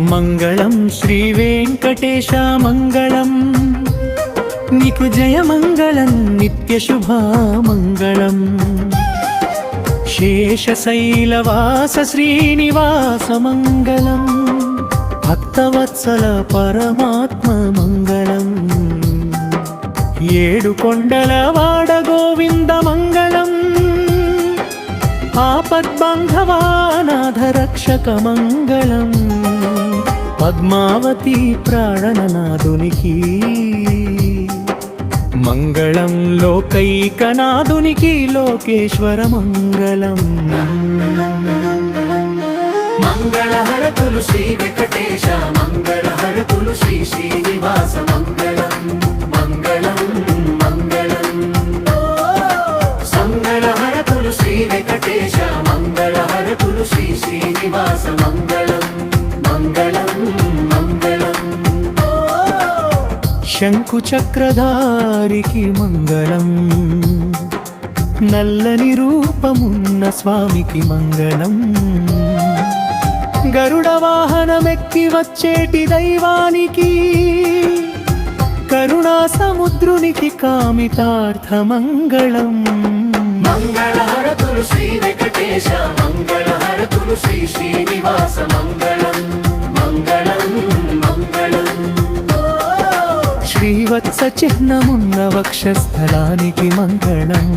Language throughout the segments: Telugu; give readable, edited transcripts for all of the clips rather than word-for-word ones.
మంగళం శ్రీ వెంకటేశ మంగళం నీకు జయ మంగళం నిత్య శుభమంగళం శేషశైలవాస శ్రీనివాస మంగళం భక్తవత్సల పరమాత్మ మంగళం ఏడు కొండల వాడ గోవింద మంగళం ఆపద్బాంధవానాథ రక్షక మంగళం పద్మావతి ప్రాణనాథునికి మంగళం లోకైకనాథునికి లోకేశ్వర మంగళం మంగళహరతులు శ్రీ వెంకటేశ మంగళహరతులు శ్రీ శ్రీనివాస మంగళం మంగళం మంగళం మంగళహరతులు శ్రీ వెంకటేశ మంగళహరతులు శ్రీ శ్రీనివాస మంగళం మంగళం మంగళం శంకు చక్రధారికి మంగళం నల్లని రూపమున్న స్వామికి మంగళం గరుడ వాహనమెక్కి వచ్చేటి దైవానికి కరుణా సముద్రునికి కామితార్థ మంగళం మంగళహరతులు శ్రీ వెంకటేశ మంగళహరతులు శ్రీ శ్రీనివాస మంగళం మంగళం మంగళం శ్రీవత్స చిహ్నమున్న వక్షస్థలానికి మంగళం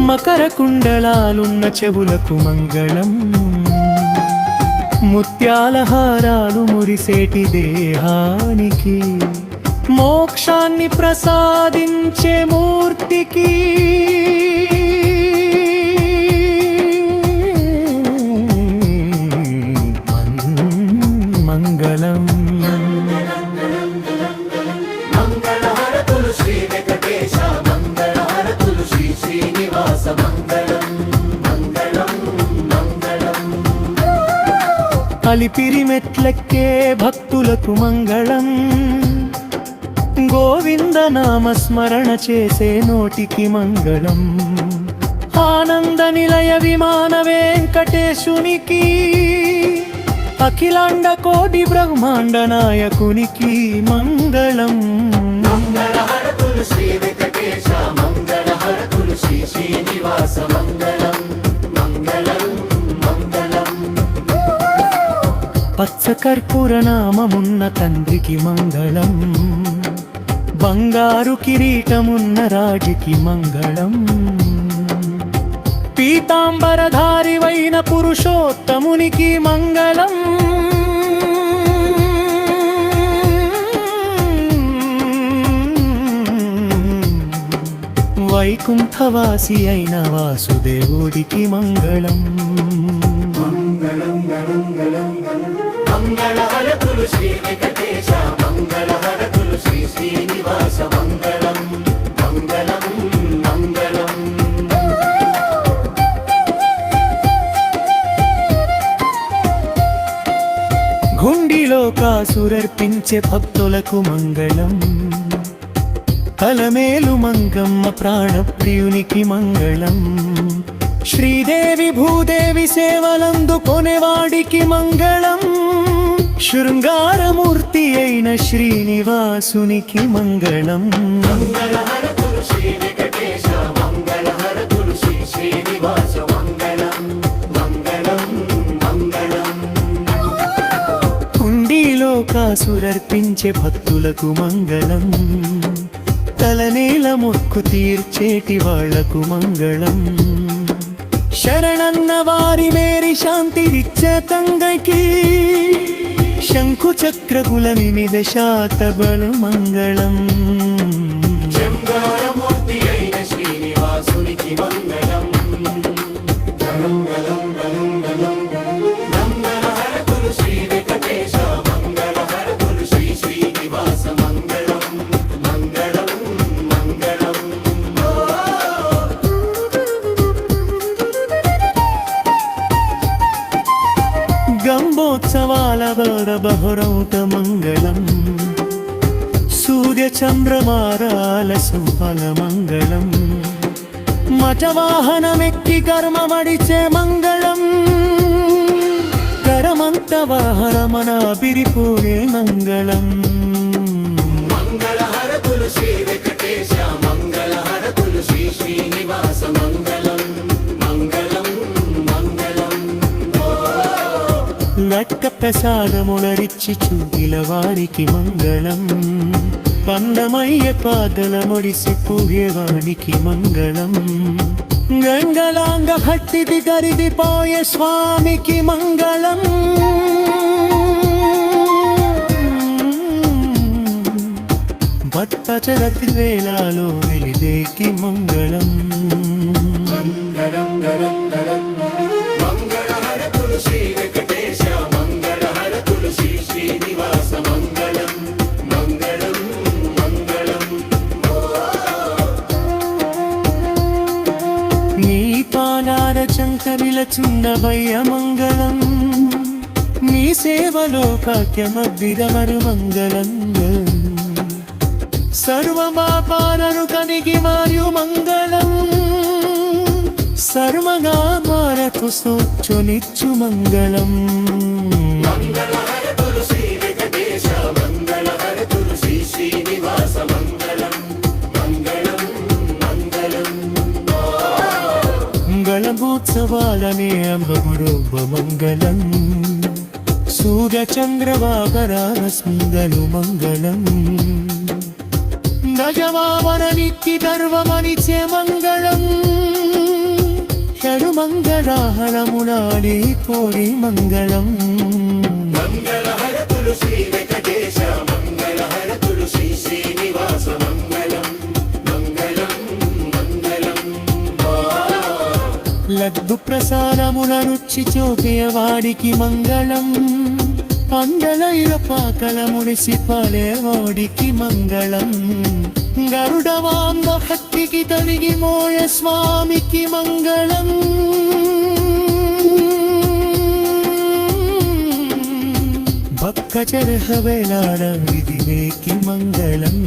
మకర కుండలాలున్న చెవులకు మంగళం ముత్యాల హారాలు మురిసేటి దేహానికి మోక్షాన్ని ప్రసాదించే మూర్తికి మంగళం మంగళహరతులు శ్రీ వెంకటేశ మంగళహరతులు శ్రీ శ్రీనివాస మంగళం మంగళం మంగళం అలిపిరి మెట్లెక్కే భక్తులకు మంగళం గోవింద నామస్మరణ చేసే నోటికి మంగళం ఆనంద నిలయ విమాన వెంకటేశునికి అఖిలాండ కోటి బ్రహ్మాండ నాయకునికి మంగళం మంగళహరతులు శ్రీ వెంకటేశ మంగళహరతులు శ్రీ శ్రీనివాస మంగళం మంగళం మంగళం పచ్చ కర్పూర నామమున్న తండ్రికి మంగళం బంగారు కిరీటమున్న రాజుకి మంగళం పీతాంబరధారివైన పురుషోత్తమునికి మంగళం వైకుంఠవాసి అయిన వాసుదేవుడికి మంగళం మంగళహరతులు శ్రీ వెంకటేశ మంగళహరతులు శ్రీ శ్రీనివాస మంగళం మంగళం మంగళం గుండిలో కాసురర్పించే భక్తులకు మంగళం కలమేలు మంగమ్మ ప్రాణప్రియునికి మంగళం శ్రీదేవి భూదేవి సేవలందుకొనేవాడికి మంగళం శృంగారమూర్తి అయిన శ్రీనివాసునికి మంగళం మంగళహరతులు శ్రీ వెంకటేశ మంగళహరతులు శ్రీ శ్రీనివాస మంగళం మంగళం మంగళం హుండీలో కాసురర్పించే భక్తులకు మంగళం తలనేల మొక్కు తీర్చేటి వాళ్లకు మంగళం శరణన్న వారి మేరి శాంతిరిచ్చ తంగకి శంకు చక్రకుల వివిధ శాతబలు మంగళం శృంగారమూర్తి అయిన శ్రీనివాసునికి మంగళం మంగళం మంగళం మంగళహరతులు శ్రీ వెంకటేశ మంగళహరతులు శ్రీ శ్రీనివాస మంగళం మంగళం మంగళం గంబోత్సవాల బహురౌట మంగళం సూర్య చంద్రమారాల సుఫల మంగళం గజవాహనమెక్కి కర్మవడిచే మంగళం కరమంత వాహనమన బిరిపోయే మంగళం మంగళహారతులు శ్రీ వెంకటేశ మంగళహారతులు శ్రీ శ్రీనివాస మంగళం మంగళం మంగళం లక్క ప్రసాదములరిచ్చి చూపిల వారికి మంగళం పందమయ్య పాదల ముడిసి పూయేవానికి మంగళం గంగలాంగ భక్తిది కరిగిపోయే స్వామికి మంగళం భక్తచరతి వేళలో వెలిదేకి మంగళం మంగళం గరం గరం మంగళహారతులు శ్రీ వెంకటేశ మంగళహారతులు శ్రీ శ్రీనివాస మంగళం మంగళం మంగళం నీ పాదార చంకరిల చుండవయ్య మంగళం నీ సేవలో కాక్యమద్దిరమరు మంగళం సర్వమాపారను కనిగి మరియు మంగళం సర్వగా మారకు సోచునిచ్చు మంగళం మంగళహారతులు శ్రీ వెంకటేశ మంగళహారతులు శ్రీ శ్రీనివాస మంగళం మంగళం మంగళం మంగళమోత్సవాలనే అంబగుడోబ మంగళం సూర్యచంద్రవాకరాస్మింగలు మంగళం గజవామన నిత్య గర్వమనిచే మంగళం షడు మంగళాహరమునాడి కోరి మంగళం మంగళహారతులు శ్రీ వెంకటేశ మంగళహారతులు శ్రీ శ్రీనివాస మంగళం మంగళం మంగళం లడ్డు ప్రసాదముల రుచి చూపే వాడికి మంగళం అందలైన పాకల ముడిసి పాలే వాడికి మంగళం గరుడవాంబ భక్తికి తలిగి మోయ స్వామికి మంగళం భక్త చరహ వేలాడ విధివేకి మంగళం